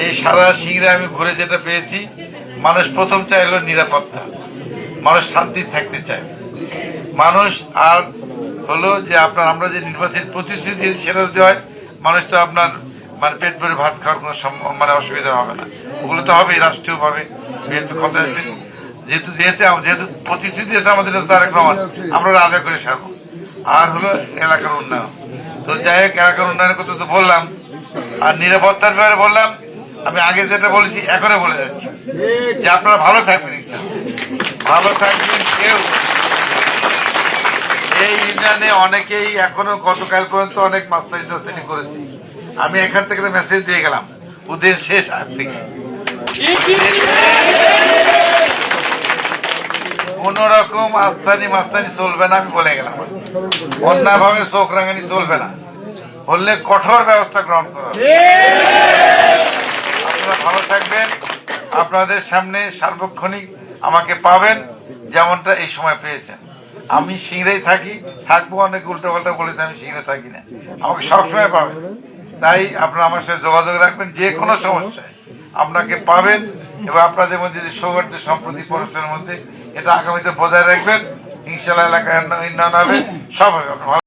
এই সারা সিংড়ে আমি ঘুরে যেটা পেয়েছি, মানুষ প্রথম চাইলো নিরাপত্তা, মানুষ শান্তি থাকতে চায়। মানুষ আর হলো যে আপনার আমরা যে নির্বাচনের প্রতিশ্রুতি দিয়েছি সেটা যদি হয়, মানুষ তো আপনার মানে পেট ভরে ভাত খাওয়ার কোনো মানে অসুবিধা হবে না। ওগুলো তো হবেই রাষ্ট্রীয়ভাবে, বিএনপি কথা যেহেতু যেহেতু প্রতিশ্রুতি দিয়েছে আমাদের তারেক রহমান, আমরা আদায় করে সারবো। আর হলো এলাকার উন্নয়ন, তো যাই হোক এলাকার উন্নয়নের কথা তো বললাম, আর নিরাপত্তার ব্যাপারে বললাম। আমি আগে যেটা বলেছি এখনো বলে যাচ্ছি যে আপনারা ভালো থাকবেন, ভালো থাকবেন। কেউ এই ইউনিয়নে অনেকেই এখনো গতকাল পর্যন্ত অনেক মাস্টারি করেছে। আমি এখান থেকে মেসেজ দিয়ে গেলাম ওদের শেষ আগ থেকে কোন রকম মাস্তানি চলবে না, আমি বলে গেলাম। অন্যভাবে চোখ রাঙানি চলবে না, বললে কঠোর ব্যবস্থা গ্রহণ করা হবে। আপনারা ভালো থাকবেন, আপনাদের সামনে সার্বক্ষণিক আমাকে পাবেন যেমনটা এই সময় পেয়েছেন। আমি সিংড়াই থাকবো, অনেক উল্টো পাল্টা বলেছে আমি সিংড়ে থাকি না, আমাকে সবসময় পাবেন। তাই আপনারা আমার সাথে যোগাযোগ রাখবেন, যে কোনো সমস্যায় আপনাকে পাবেন। এবং আপনাদের মধ্যে যে সৌহার্দ্য সম্প্রতি পরস্পরের মধ্যে, এটা আগামীতে বজায় রাখবেন। ইনশাল্লাহ এলাকায় উন্নয়ন হবে, সব হবে।